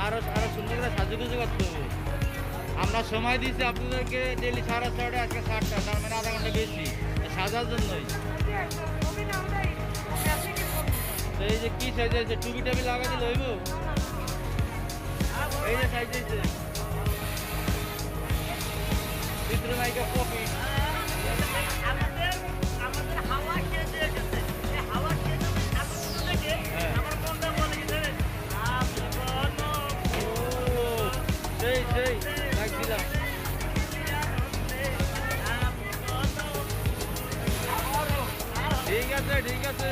আরো আরো সুন্দর করে সাজুগুজু করতে হবে। আমরা সময় দিয়েছি আপনাদেরকে ডেলি 6:30, আজকে 7টা, তার মানে আধা ঘন্টা বেশি সাজার জন্যই। তো এই যে কি সাইজ আছে, টুপি টাবি লাগাই দিলে হইব? এই যে সাইজ হয়েছে ভিতরে মাইকা কপি। সেই সেই লাগছিলাম। ঠিক আছে ঠিক আছে।